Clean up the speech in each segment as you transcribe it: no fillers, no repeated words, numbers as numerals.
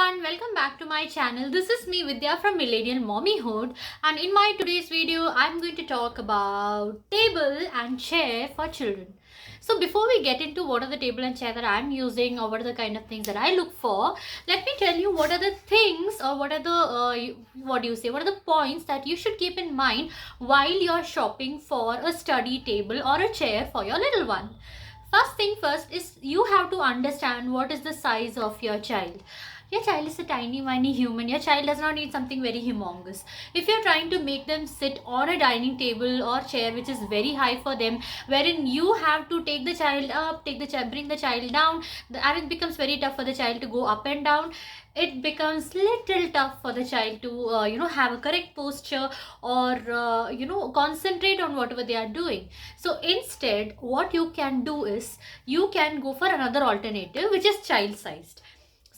everyone, welcome back to my channel. This is me Vidya from Millennial Mommyhood, and in my today's video I'm going to talk about table and chair for children. So before we get into what are the table and chair that I'm using or what are the kind of things that I look for, let me tell you what are the things or what are the what are the points that you should keep in mind while you're shopping for a study table or a chair for your little one. First thing first is you have to understand what is the size of your child. Your child is a tiny tiny human. Your child does not need something very humongous. If you're trying to make them sit on a dining table or chair which is very high for them, wherein you have to take the child up, bring the child down, and it becomes very tough for the child to go up and down. It becomes little tough for the child to have a correct posture or concentrate on whatever they are doing. So instead, what you can do is you can go for another alternative, which is child sized.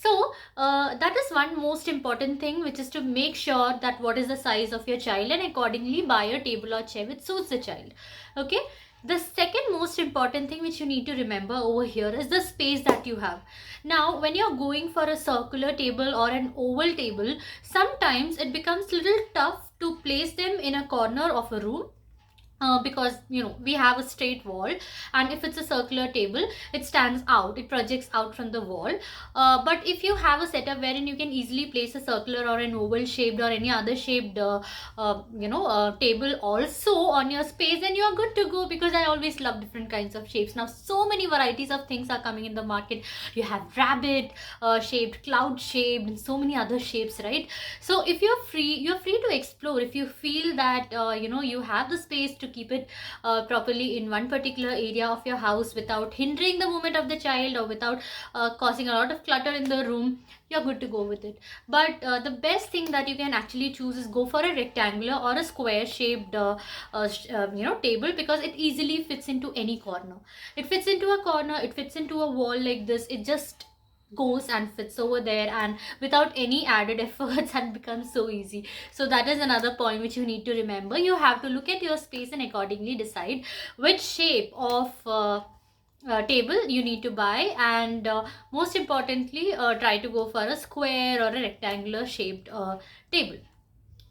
So that is one most important thing, which is to make sure that what is the size of your child and accordingly buy a table or chair which suits the child. Okay. The second most important thing which you need to remember over here is the space that you have. Now, when you're going for a circular table or an oval table, sometimes it becomes little tough to place them in a corner of a room. Because we have a straight wall, and if it's a circular table, it stands out, it projects out from the wall. But if you have a setup wherein you can easily place a circular or an oval shaped or any other shaped table also on your space, then you are good to go, because I always love different kinds of shapes. Now so many varieties of things are coming in the market. You have rabbit shaped, cloud shaped, and so many other shapes, right? So if you're free to explore. If you feel that you have the space to keep it properly in one particular area of your house without hindering the movement of the child or without causing a lot of clutter in the room, you're good to go with it. But the best thing that you can actually choose is go for a rectangular or a square shaped table, because it easily fits into any corner. It fits into a corner, it fits into a wall like this. It just goes and fits over there, and without any added efforts, and becomes so easy. So that is another point which you need to remember. You have to look at your space and accordingly decide which shape of table you need to buy, and most importantly try to go for a square or a rectangular shaped table.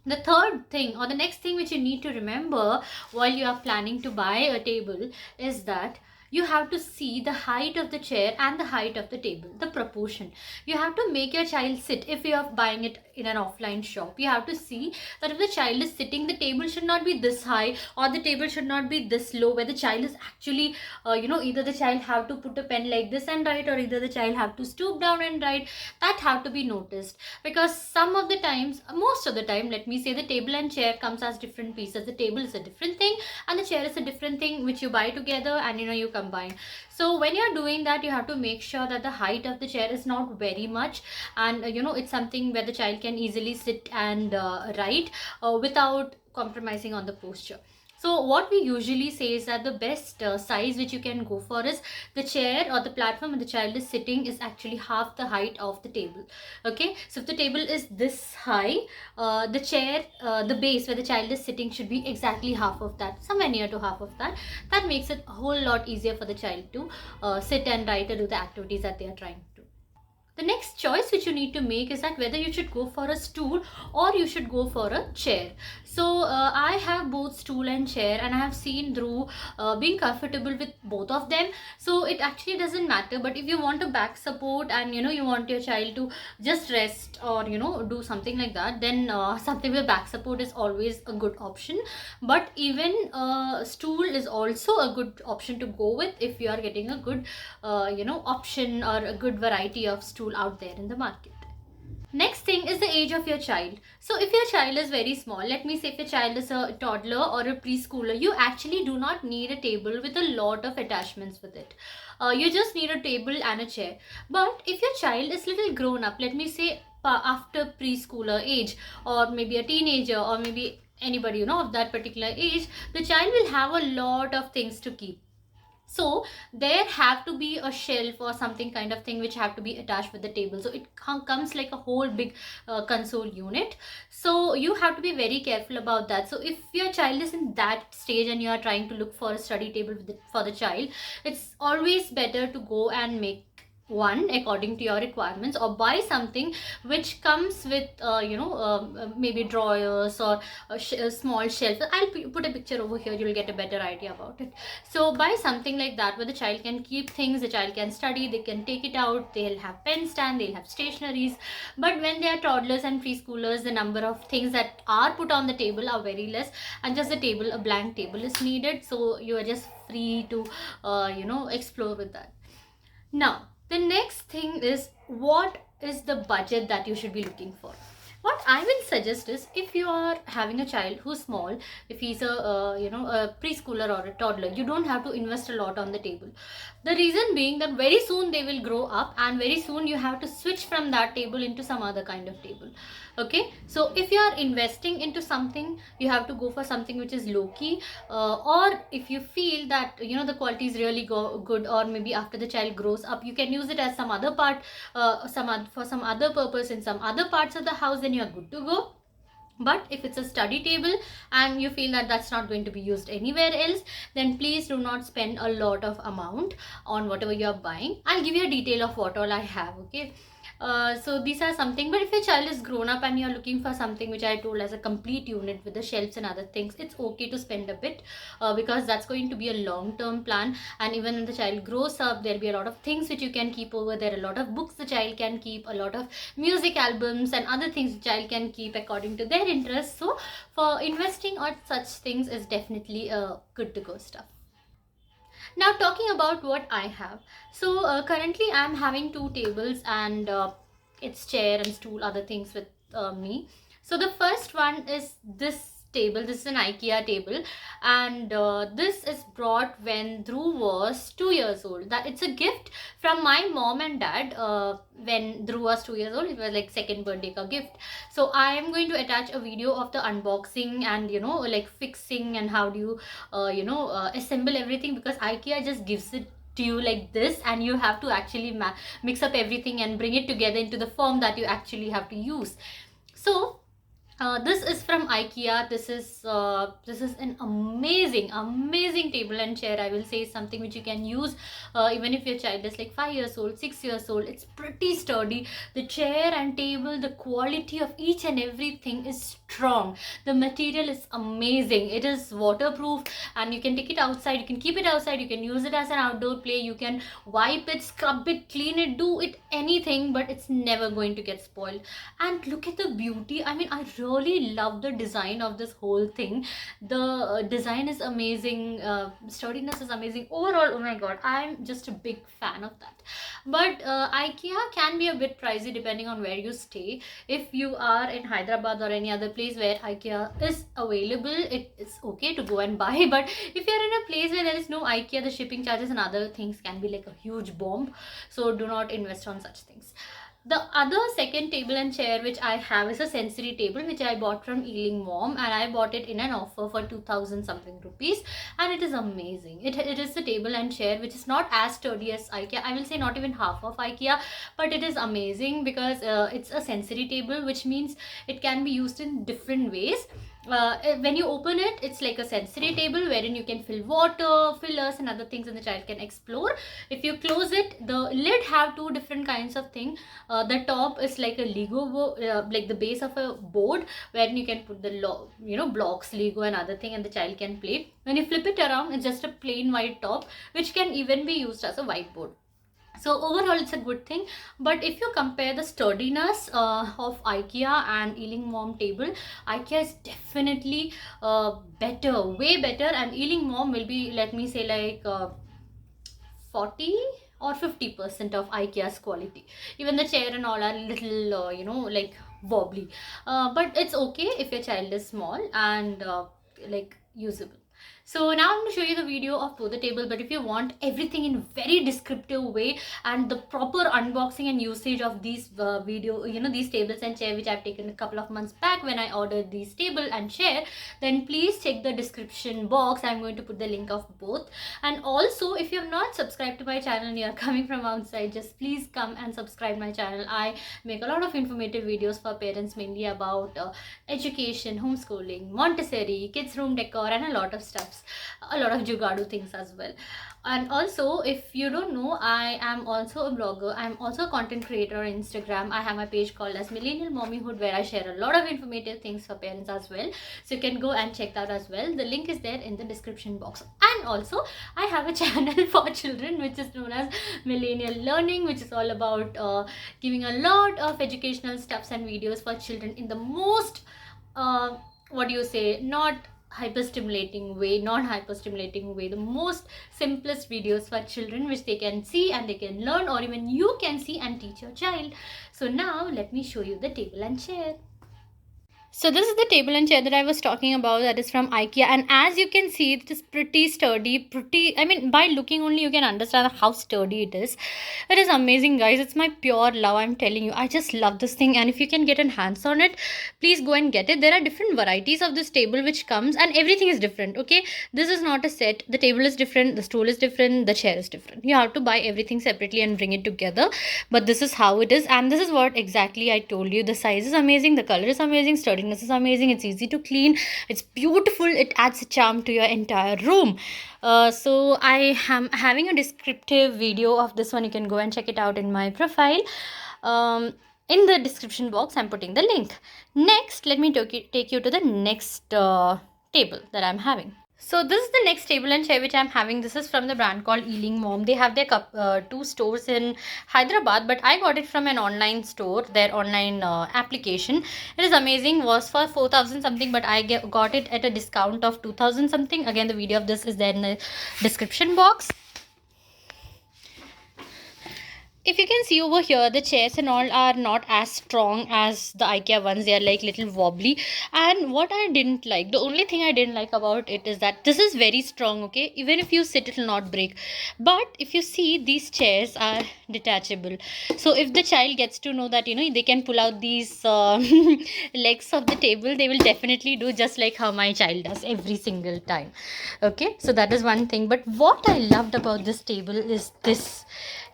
The third thing or the next thing which you need to remember while you are planning to buy a table is that you have to see the height of the chair and the height of the table, the proportion. You have to make your child sit. If you are buying it in an offline shop, you have to see that if the child is sitting, the table should not be this high or the table should not be this low, where the child is actually either the child have to put a pen like this and write, or either the child have to stoop down and write. That have to be noticed, because some of the times, most of the time, let me say, the table and chair comes as different pieces. The table is a different thing and the chair is a different thing which you buy together, and you combine. So when you're doing that, you have to make sure that the height of the chair is not very much, and it's something where the child can easily sit and write without compromising on the posture. So what we usually say is that the best size which you can go for is the chair or the platform where the child is sitting is actually half the height of the table. Okay, so if the table is this high, the chair, the base where the child is sitting should be exactly half of that, somewhere near to half of that. That makes it a whole lot easier for the child to sit and write or do the activities that they are trying to do. The next choice which you need to make is that whether you should go for a stool or you should go for a chair. So I have both stool and chair, and I have seen through being comfortable with both of them. So it actually doesn't matter. But if you want a back support and you want your child to just rest or do something like that, then something with back support is always a good option. But even stool is also a good option to go with if you are getting a good option or a good variety of stool out there in the market. Next thing is the age of your child. So if your child is very small, let me say if your child is a toddler or a preschooler, you actually do not need a table with a lot of attachments with it. You just need a table and a chair. But if your child is little grown up, let me say after preschooler age, or maybe a teenager, or maybe anybody of that particular age, the child will have a lot of things to keep. So there have to be a shelf or something kind of thing which have to be attached with the table. So it comes like a whole big console unit. So you have to be very careful about that. So if your child is in that stage and you are trying to look for a study table for the child, it's always better to go and make one according to your requirements, or buy something which comes with maybe drawers or a small shelf. I'll put a picture over here, you'll get a better idea about it. So buy something like that where the child can keep things, the child can study, they can take it out, they'll have pen stand, they'll have stationaries. But when they are toddlers and preschoolers, the number of things that are put on the table are very less, and just a blank table is needed, so you are just free to explore with that. Now, the next thing is, what is the budget that you should be looking for? What I will suggest is, if you are having a child who's small, if he's a preschooler or a toddler, you don't have to invest a lot on the table. The reason being that very soon they will grow up, and very soon you have to switch from that table into some other kind of table. Okay, so if you are investing into something, you have to go for something which is low key, or if you feel that the quality is really good, or maybe after the child grows up you can use it as some other part, for some other purpose in some other parts of the house, then you are good to go. But if it's a study table and you feel that that's not going to be used anywhere else, then please do not spend a lot of amount on whatever you're buying. I'll give you a detail of what all I have. Okay, so these are something. But if your child is grown up and you're looking for something which I told as a complete unit with the shelves and other things, it's okay to spend a bit, because that's going to be a long-term plan. And even when the child grows up, there'll be a lot of things which you can keep over there, a lot of books the child can keep, a lot of music albums and other things the child can keep according to their interests. So for investing on such things is definitely good to go stuff. Now, talking about what I have. So currently I'm having two tables, and it's chair and stool, other things with me. So the first one is this table. This is an Ikea table, and this is brought when Dhruv was 2 years old. That it's a gift from my mom and dad. When Dhruv was 2 years old, it was like second birthday ka gift. So I am going to attach a video of the unboxing and like fixing and how do you assemble everything, because Ikea just gives it to you like this, and you have to actually mix up everything and bring it together into the form that you actually have to use. So this is from Ikea. This is an amazing table and chair. I will say something which you can use even if your child is like 5 years old, 6 years old. It's pretty sturdy. The chair and table, the quality of each and everything is strong. The material is amazing. It is waterproof, and you can take it outside, you can keep it outside, you can use it as an outdoor play, you can wipe it, scrub it, clean it, do it anything, but it's never going to get spoiled. And look at the beauty. I mean, I really love the design of this whole thing. The design is amazing, sturdiness is amazing overall. Oh my god, I'm just a big fan of that. But Ikea can be a bit pricey depending on where you stay. If you are in Hyderabad or any other place where Ikea is available, it is okay to go and buy. But if you're in a place where there is no Ikea, the shipping charges and other things can be like a huge bomb. So do not invest on such things. The other second table and chair which I have is a sensory table which I bought from Ealingmom, and I bought it in an offer for 2000 something rupees, and it is amazing. It is a table and chair which is not as sturdy as Ikea. I will say not even half of Ikea, but it is amazing because it's a sensory table, which means it can be used in different ways. When you open it, it's like a sensory table wherein you can fill water, fillers and other things, and the child can explore. If you close it, the lid have two different kinds of thing. The top is like a Lego like the base of a board, wherein you can put the blocks, Lego and other thing, and the child can play. When you flip it around, it's just a plain white top, which can even be used as a whiteboard. So overall it's a good thing. But if you compare the sturdiness of Ikea and Ealingmom table, Ikea is definitely better, way better, and Ealingmom will be, let me say, like 40 or 50% of Ikea's quality. Even the chair and all are little like wobbly, but it's okay if your child is small and like usable. So now I'm going to show you the video of both the table, but if you want everything in very descriptive way and the proper unboxing and usage of these these tables and chair which I've taken a couple of months back when I ordered these table and chair, then please check the description box. I'm going to put the link of both. And also, if you have not subscribed to my channel and you are coming from outside, just please come and subscribe my channel. I make a lot of informative videos for parents, mainly about education, homeschooling, Montessori, kids room decor and a lot of stuff. stuffs, a lot of jugadu things as well. And also, if you don't know, I am also a blogger. I'm also a content creator on Instagram. I have my page called as Millennial Mommyhood, where I share a lot of informative things for parents as well. So you can go and check that as well. The link is there in the description box. And also, I have a channel for children which is known as Millennial Learning, which is all about giving a lot of educational stuffs and videos for children in the most what do you say, not hyperstimulating way, the most simplest videos for children which they can see and they can learn, or even you can see and teach your child. So now let me show you the table and chair. So this is the table and chair that I was talking about, that is from Ikea, and as you can see, it is pretty sturdy, I mean, by looking only you can understand how sturdy it is. It is amazing, guys. It's my pure love, I'm telling you. I just love this thing, and if you can get a hands on it, please go and get it. There are different varieties of this table which comes, and everything is different, okay? This is not a set. The table is different, the stool is different, the chair is different. You have to buy everything separately and bring it together, but this is how it is, and this is what exactly I told you. The size is amazing, the color is amazing, sturdiness is amazing, it's easy to clean, it's beautiful, it adds a charm to your entire room. So I am having a descriptive video of this one. You can go and check it out in my profile. In the description box I'm putting the link. Next, let me take you to the next table that I'm having. So this is the next table and chair which I'm having. This is from the brand called Ealingmom. They have their two stores in Hyderabad, but I got it from an online store, their online application. It is amazing. Was for 4,000 something, but I got it at a discount of 2,000 something. Again, the video of this is there in the description box. If you can see over here, the chairs and all are not as strong as the Ikea ones. They are like little wobbly. And what I didn't like, the only thing I didn't like about it is that this is very strong, okay? Even if you sit, it will not break. But if you see, these chairs are detachable. So if the child gets to know that, you know, they can pull out these legs of the table, they will definitely do just like how my child does every single time. Okay, so that is one thing. But what I loved about this table is this.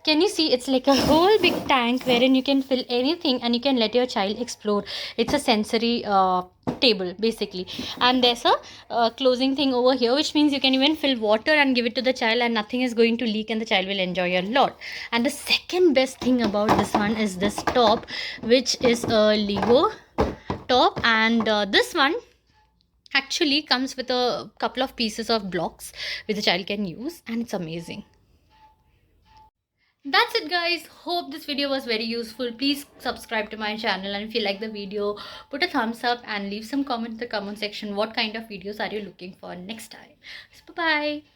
Can you see, it's like a whole big tank wherein you can fill anything and you can let your child explore. It's a sensory table basically, and there's a closing thing over here, which means you can even fill water and give it to the child and nothing is going to leak and the child will enjoy a lot. And the second best thing about this one is this top, which is a Lego top, and this one actually comes with a couple of pieces of blocks which the child can use, and it's amazing. That's it, guys. Hope this video was very useful. Please subscribe to my channel, and if you like the video, put a thumbs up and leave some comment in the comment section. What kind of videos are you looking for next time? So bye bye.